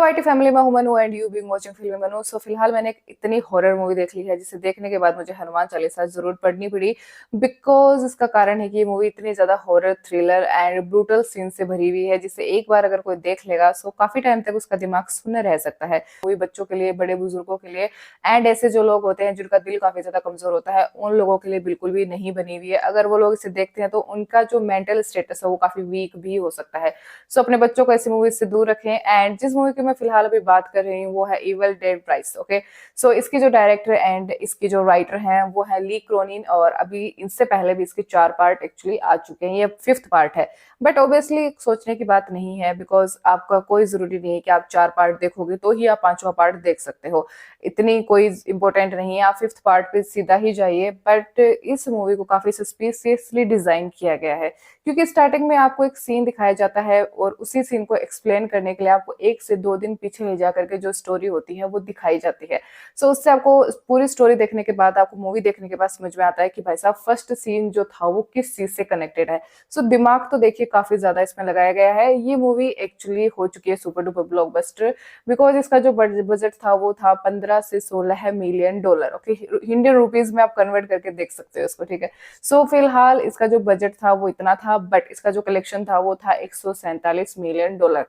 YT family में हूं Manu and you being watching film Manu. So फिलहाल मैंने एक इतनी हॉरर मूवी देख ली है जिसे देखने के बाद मुझे हनुमान चालीसा जरूर पढ़नी पड़ी। बिकॉज इसका कारण है कि ये मूवी इतनी ज्यादा horror thriller and brutal scene से भरी हुई है जिसे एक बार अगर कोई देख लेगा सो काफी टाइम तक उसका दिमाग सुन्न रह सकता है। मूवी बच्चों के लिए, बड़े बुजुर्गों के लिए एंड ऐसे जो लोग होते हैं जिनका दिल काफी ज्यादा कमजोर होता है उन लोगों के लिए बिल्कुल भी नहीं बनी हुई है। अगर वो लोग इसे देखते हैं तो उनका जो मेंटल स्टेटस है वो काफी वीक भी हो सकता है। सो अपने बच्चों को ऐसी मूवी से दूर रखें। एंड जिस मूवी की मैं फिलहाल अभी बात कर रही हूँ वो है इविल डेड राइज। ओके, सो इसकी जो डायरेक्टर एंड इसकी जो राइटर हैं वो है ली क्रोनिन, और अभी इनसे पहले भी इसके 4 पार्ट एक्चुअली आ चुके हैं। ये 5th पार्ट है। बट ऑब्वियसली सोचने की बात नहीं है, बिकॉज आपका कोई जरूरी नहीं है कि आप 4 पार्ट देखोगे तो ही आप 5वां पार्ट देख सकते हो। इतनी कोई इंपॉर्टेंट नहीं है, आप 5th पार्ट पे सीधा ही जाइए। बट इस मूवी को काफी सस्पिशियसली डिजाइन किया गया है, क्योंकि स्टार्टिंग में आपको एक सीन दिखाया जाता है और उसी सीन को एक्सप्लेन करने के लिए आपको 1 से 2 दिन पीछे ले जा करके जो स्टोरी होती है वो दिखाई जाती है। सो उससे आपको पूरी स्टोरी देखने के बाद, आपको मूवी देखने के बाद समझ में आता है कि भाई साहब फर्स्ट सीन जो था वो किस चीज से कनेक्टेड है। सो दिमाग तो देखिए काफी ज्यादा इसमें लगाया गया है। ये मूवी एक्चुअली हो चुकी है सुपर डुपर ब्लॉकबस्टर, बिकॉज इसका जो बजट था वो था 15 से 16 million dollar. Okay, Indian rupees में आप कन्वर्ट करके देख सकते हो इसको, ठीक है। सो फिलहाल इसका जो बजट था वो इतना था, बट इसका जो कलेक्शन था वो था 147 मिलियन डॉलर।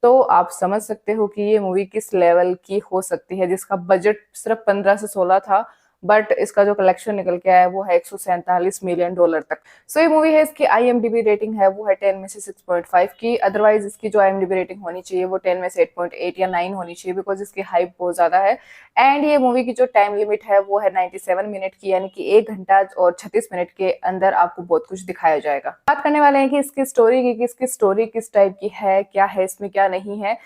तो आप समझ सकते हो कि ये मूवी किस लेवल की हो सकती है, जिसका बजट सिर्फ 15 से 16 था, बट इसका जो कलेक्शन निकल के आया वो है 147 मिलियन डॉलर तक। सो ये मूवी है, इसकी IMDb रेटिंग है वो है 10 में से 6.5 की। अदरवाइज इसकी जो IMDb रेटिंग होनी चाहिए वो 10 में से 8.8 या 9 होनी चाहिए, बिकॉज इसकी हाइप बहुत ज्यादा है। एंड ये मूवी की जो टाइम लिमिट है वो है 97 मिनट की, यानी कि 1 घंटा और 36 मिनट के अंदर आपको बहुत कुछ दिखाया जाएगा। बात करने वाले हैं कि इसकी स्टोरी की, इसकी स्टोरी किस टाइप की है, क्या है इसमें, क्या नहीं है।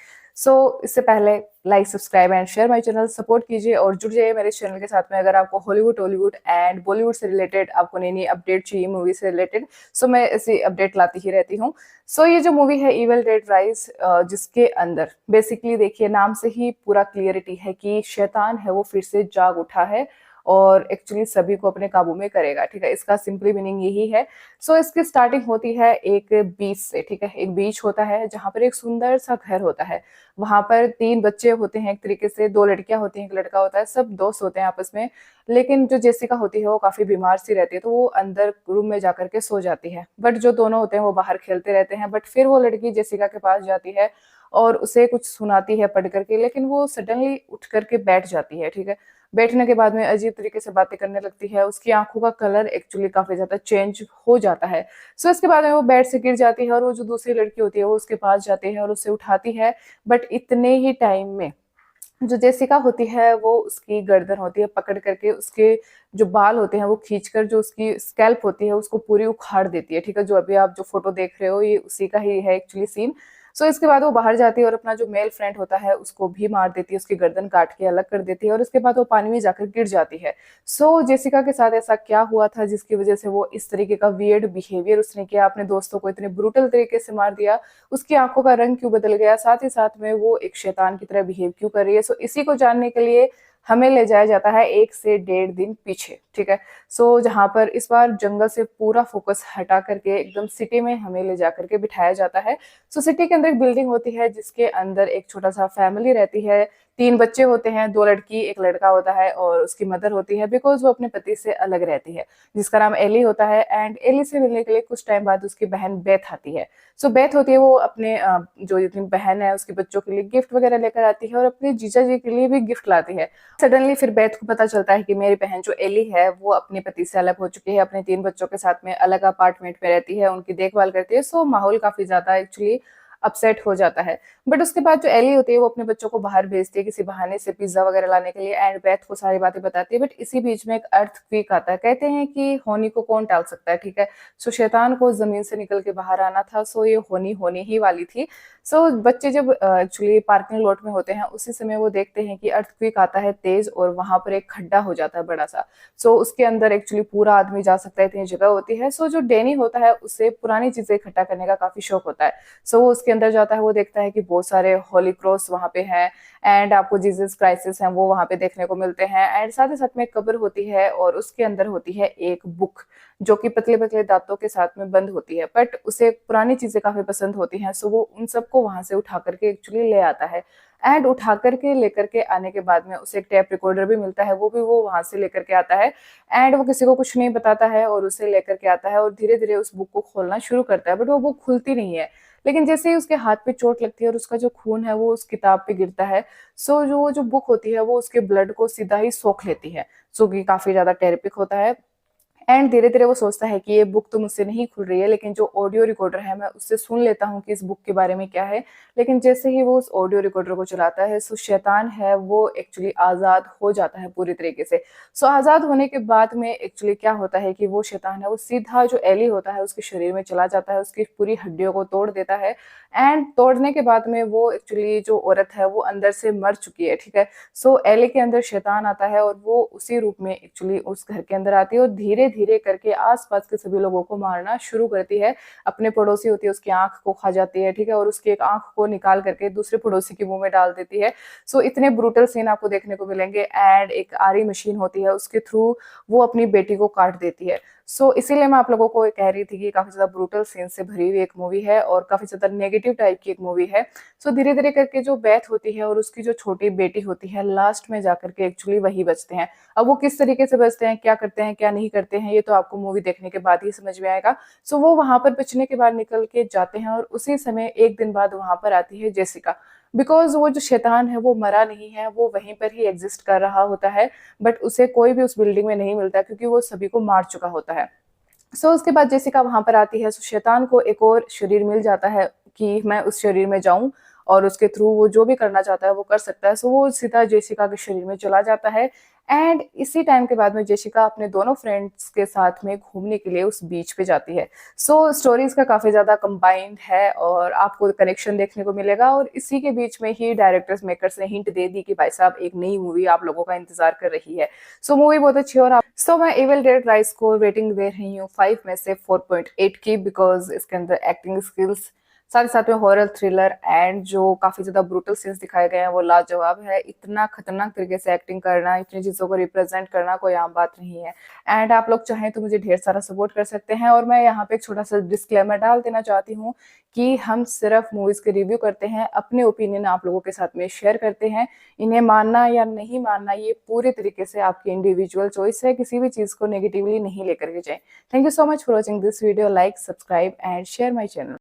इससे पहले like, subscribe and share my channel, support कीजिए और जुड़ जाइए मेरे चैनल के साथ में। अगर आपको हॉलीवुड, टॉलीवुड एंड बॉलीवुड से रिलेटेड आपको नई नई अपडेट चाहिए मूवी से रिलेटेड, मैं ऐसी अपडेट लाती ही रहती हूँ। ये जो मूवी है इविल डेड राइज, जिसके अंदर बेसिकली देखिए नाम से ही पूरा क्लियरिटी है कि शैतान है वो फिर से जाग उठा है और एक्चुअली सभी को अपने काबू में करेगा, ठीक है। इसका सिंपली मीनिंग यही है। इसकी स्टार्टिंग होती है एक बीच से, ठीक है। एक बीच होता है जहां पर एक सुंदर सा घर होता है। वहां पर 3 बच्चे होते हैं, एक तरीके से 2 लड़कियां होती हैं, एक लड़का होता है, सब दोस्त होते हैं आपस में। लेकिन जो जेसिका होती है वो काफी बीमार सी रहती है, तो वो अंदर रूम में जाकर के सो जाती है। बट जो दोनों होते हैं वो बाहर खेलते रहते हैं। बट फिर वो लड़की जेसिका के पास जाती है और उसे कुछ सुनाती है पढ़ करके, लेकिन वो सडनली उठ करके बैठ जाती है, ठीक है। बैठने के बाद में अजीब तरीके से बातें करने लगती है। उसकी आंखों का कलर एक्चुअली काफी ज्यादा चेंज हो जाता है। इसके बाद में वो बेड से गिर जाती है और वो जो दूसरी लड़की होती है वो उसके पास जाती है और उसे उठाती है। बट इतने ही टाइम में जो जेसिका होती है वो उसकी गर्दन होती है पकड़ करके, उसके जो बाल होते हैं वो खींचकर जो उसकी स्कैल्प होती है उसको पूरी उखाड़ देती है, ठीक है। जो अभी आप जो फोटो देख रहे हो ये उसी का ही है एक्चुअली सीन। इसके बाद वो बाहर जाती है और अपना जो मेल फ्रेंड होता है उसको भी मार देती है, उसकी गर्दन काट के अलग कर देती है और उसके बाद वो पानी में जाकर गिर जाती है। जेसिका के साथ ऐसा क्या हुआ था जिसकी वजह से वो इस तरीके का वियर्ड बिहेवियर उसने किया, अपने दोस्तों को इतने ब्रूटल तरीके से मार दिया, उसकी आंखों का रंग क्यों बदल गया, साथ ही साथ में वो एक शैतान की तरह बिहेव क्यों कर रही है। इसी को जानने के लिए हमें ले जाया जाता है 1 से 1.5 दिन पीछे, ठीक है। जहां पर इस बार जंगल से पूरा फोकस हटा करके एकदम सिटी में हमें ले जा करके बिठाया जाता है। सिटी के अंदर एक बिल्डिंग होती है जिसके अंदर एक छोटा सा फैमिली रहती है। 3 बच्चे होते हैं, 2 लड़की, एक लड़का होता है और उसकी मदर होती है, बिकॉज वो अपने पति से अलग रहती है, जिसका नाम एली होता है। एंड एली से मिलने के लिए कुछ टाइम बाद उसकी बहन बेथ आती है। बेथ होती है वो अपने जो इतनी बहन है उसके बच्चों के लिए गिफ्ट वगैरह लेकर आती है और अपने जीजा जी के लिए भी गिफ्ट लाती है। सडनली फिर बेथ को पता चलता है कि मेरी बहन जो एली है वो अपने पति से अलग हो चुकी है, अपने 3 बच्चों के साथ में अलग अपार्टमेंट में रहती है, उनकी देखभाल करती है। माहौल काफी ज्यादा एक्चुअली अपसेट हो जाता है। बट उसके बाद जो एली होती है वो अपने बच्चों को बाहर भेजती है किसी बहाने से पिज्जा वगैरह लाने के लिए, एंड बेथ को सारी बातें बताती है। बट इसी बीच में एक अर्थक्वेक आता है। कहते हैं कि होनी को कौन टाल सकता है, ठीक है। शैतान को जमीन से निकल के बाहर आना था। ये होनी होने ही वाली थी। बच्चे जब एक्चुअली पार्किंग लॉट में होते हैं उसी समय वो देखते हैं कि अर्थक्वेक आता है तेज और वहां पर एक खड्डा हो जाता है बड़ा सा। उसके अंदर एक्चुअली पूरा आदमी जा सकता है, इतनी जगह होती है। जो डेनी होता है उसे पुरानी चीजें इकट्ठा करने का काफी शौक होता है। वो उसके अंदर जाता है, वो देखता है कि बहुत सारे होली क्रॉस वहां पे हैं एंड आपको जीसस क्राइसिस हैं वो वहां पे देखने को मिलते हैं। एंड साथ ही साथ में एक कब्र होती है और उसके अंदर होती है एक बुक जो कि पतले पतले दांतों के साथ में बंद होती है। बट उसे पुरानी चीजें काफी पसंद होती हैं, वो उन सबको वहां से उठा करके एक्चुअली ले आता है। एंड उठा करके लेकर के आने के बाद में उसे एक टेप रिकॉर्डर भी मिलता है, वो भी वो वहां से लेकर के आता है। एंड वो किसी को कुछ नहीं बताता है और उसे लेकर के आता है और धीरे धीरे उस बुक को खोलना शुरू करता है, बट वो बुक खुलती नहीं है। लेकिन जैसे ही उसके हाथ पे चोट लगती है और उसका जो खून है वो उस किताब पे गिरता है, सो जो जो बुक होती है वो उसके ब्लड को सीधा ही सोख लेती है, जो कि काफी ज्यादा टेरिपिक होता है। एंड धीरे धीरे वो सोचता है कि ये बुक तो मुझसे नहीं खुल रही है, लेकिन जो ऑडियो रिकॉर्डर है मैं उससे सुन लेता हूँ कि इस बुक के बारे में क्या है। लेकिन जैसे ही वो उस ऑडियो रिकॉर्डर को चलाता है, सो शैतान है वो एक्चुअली आजाद हो जाता है पूरी तरीके से। सो आजाद होने के बाद में एक्चुअली क्या होता है कि वो शैतान है वो सीधा जो एली होता है उसके शरीर में चला जाता है, उसकी पूरी हड्डियों को तोड़ देता है। एंड तोड़ने के बाद में वो एक्चुअली जो औरत है वो अंदर से मर चुकी है, ठीक है। सो एले के अंदर शैतान आता है और वो उसी रूप में एक्चुअली उस घर के अंदर आती है और धीरे धीरे करके आसपास के सभी लोगों को मारना शुरू करती है। अपने पड़ोसी होती है उसकी आंख को खा जाती है, ठीक है, और उसकी एक आंख को निकाल करके दूसरे पड़ोसी के मुंह में डाल देती है। सो इतने ब्रूटल सीन आपको देखने को मिलेंगे। एंड एक आरी मशीन होती है, उसके थ्रू वो अपनी बेटी को काट देती है। सो इसीलिए मैं आप लोगों को कह रही थी कि काफी ज्यादा ब्रूटल सीन से भरी हुई एक मूवी है और काफी ज्यादा नेगेटिव टाइप की एक मूवी है। सो धीरे धीरे करके जो बेथ होती है और उसकी जो छोटी बेटी होती है लास्ट में जाकर के एक्चुअली वही बचते हैं। अब वो किस तरीके से बचते हैं, क्या करते हैं, क्या नहीं करते हैं, ये तो आपको मूवी देखने के बाद ही समझ में आएगा। सो वो वहां पर बचने के बाद निकल के जाते हैं और उसी समय एक दिन बाद वहां पर आती है जेसिका। बिकॉज वो जो शैतान है वो मरा नहीं है, वो वहीं पर ही एग्जिस्ट कर रहा होता है, बट उसे कोई भी उस बिल्डिंग में नहीं मिलता क्योंकि वो सभी को मार चुका होता है। सो उसके बाद जेसिका वहां पर आती है, सो शैतान को एक और शरीर मिल जाता है कि मैं उस शरीर में जाऊं और उसके थ्रू वो जो भी करना चाहता है वो कर सकता है। सो वो सीधा जेसिका के शरीर में चला जाता है। एंड इसी टाइम के बाद में जेसिका अपने दोनों फ्रेंड्स के साथ में घूमने के लिए उस बीच पे जाती है। सो स्टोरीज का काफी ज्यादा कंबाइंड है और आपको कनेक्शन देखने को मिलेगा और इसी के बीच में ही डायरेक्टर्स मेकर्स ने हिंट दे दी कि भाई साहब एक नई मूवी आप लोगों का इंतजार कर रही है। सो मूवी बहुत अच्छी है और सो मैं एविल डेड राइज को रेटिंग दे रही हूँ 5 में से 4.8 की, बिकॉज इसके अंदर एक्टिंग स्किल्स साथ ही साथ में हॉरर थ्रिलर एंड जो काफी ज्यादा ब्रूटल सीन्स दिखाए गए हैं वो लाजवाब है। इतना खतरनाक तरीके से एक्टिंग करना, इतनी चीजों को रिप्रेजेंट करना कोई आम बात नहीं है। एंड आप लोग चाहें तो मुझे ढेर सारा सपोर्ट कर सकते हैं और मैं यहाँ पे एक छोटा सा डिस्क्लेमर डाल देना चाहती हूँ कि हम सिर्फ मूवीज के रिव्यू करते हैं, अपने ओपिनियन आप लोगों के साथ में शेयर करते हैं। इन्हें मानना या नहीं मानना ये पूरे तरीके से आपकी इंडिविजुअल चॉइस है, किसी भी चीज को नेगेटिवली नहीं लेकर के जाए। Thank you so much for watching this video. Like, subscribe and share my channel.